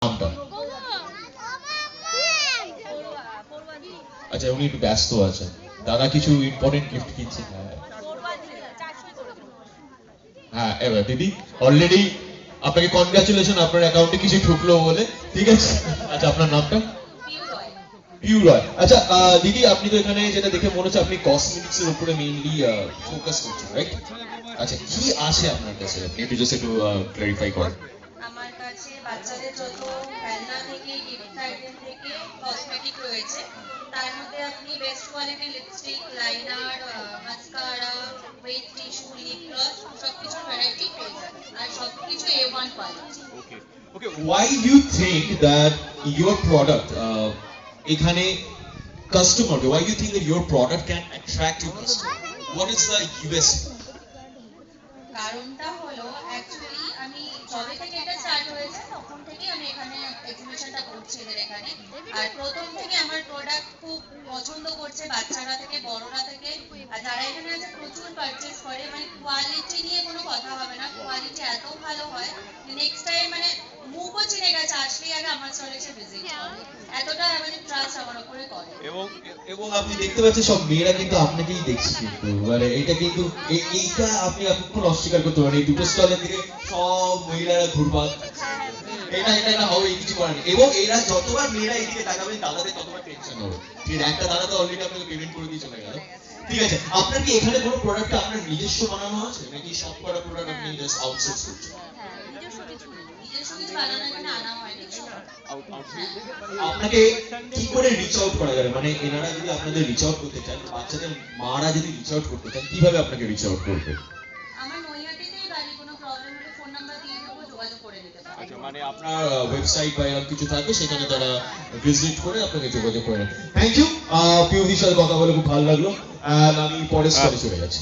নামটা? আচ্ছা, উনি একটু ব্যস্ত আছেন। দাদা কিছু ইম্পর্টেন্ট গিফট কিনছেন। হ্যাঁ, এবার দিদি অলরেডি আপনাকে কনগ্রাচুলেশন, আপনার অ্যাকাউন্টে কিছু ঢুকলো বলে। ঠিক আছে, আচ্ছা আপনার নামটা? পিউ রয়। আচ্ছা দিদি, আপনি তো এখানে যেটা দেখে মনে হচ্ছে আপনি কসমেটিক্স এর উপরে মেইনলি ফোকাস করছেন, রাইট? আচ্ছা, কি আছে আপনার কাছে? আপনি একটু জাস্ট একটু ক্লারিফাই করেন। আমার কাছে বাচ্চাদের যত খেলনা থেকে গিফট আইটেম থেকে কসমেটিক রয়েছে, তার মধ্যে আপনি best quality lipstick, liner, mascara, wet tissue, lip gloss সবকিছুর ভ্যারাইটি পেয়ে যাবেন, আর সবকিছু A1 quality. Okay. Okay. Why do you think that your product, এখানে customer, why do you think that your product can attract your customer? What is the USP? কারণটা হলো actually আমি যবে থেকে এটা স্টার্ট হয়েছে তখন থেকে আমি এখানে এক্সিবিশনটা করছি এদের এখানে, আর প্রথম থেকে আমার প্রোডাক্ট খুব পছন্দ করছে বাচ্চারা থেকে বড়রা থেকে। আর যারা এখানে আছে প্রচুর পারচেজ করে, মানে কোয়ালিটি নিয়ে কোনো কথা হবে না, কোয়ালিটি এত ভালো হয় নেক্সট টাইম মানে মুখও চিনে গেছে, আসলেই আগে আমার স্টলে এসে ভিজিট করে, এতটা মানে ট্রাস্ট আমার উপরে করে। এবং এবং আপনি দেখতে পাচ্ছেন সব মেয়েরা কিন্তু আপনাকেই দেখছে, কিন্তু মানে এটা কিন্তু এইটা আপনি এতক্ষণ অস্বীকার করতে পারেন, এই দুটো স্টলের দিকে সব মহিলারা ঘুরপাক এটা এটা এটা হবে, কিছু করার নেই। এবং এরা যতবার মেয়েরা এদিকে তাকাবেন দাদাদের ততবার টেনশন হবে। ঠিক আছে, একটা দাদা তো অলরেডি আপনাকে পেমেন্ট করে দিয়ে চলে গেল। ঠিক আছে, আপনার কি এখানে কোনো প্রোডাক্ট আপনার নিজস্ব বানানো আছে, নাকি সব কটা প্রোডাক্ট আপনি জাস্ট আউটসোর্স করছেন? নিজস্ব কিছু বানানো এখানে আনা হয়নি। আপনাকে কি করে রিচ আউট করা যাবে, মানে এনারা যদি আপনাদের রিচ আউট করতে চান, বাচ্চাদের মারা যদি রিচ আউট করতে চান, কিভাবে আপনাকে রিচ আউট করবে? আমার নৈহাটিতেই বাড়ি, কোনো প্রবলেম হলে ফোন নাম্বার দিয়ে দেবো, যোগাযোগ করে নিতে পারবে। আচ্ছা, মানে আপনার ওয়েবসাইট বা এরকম কিছু থাকবে, সেখানে তারা ভিজিট করে আপনাকে যোগাযোগ করে নেন। থ্যাংক ইউ, পিউদির সাথে কথা বলে খুব ভালো লাগলো। আর আমি পরের স্টলে চলে যাচ্ছি।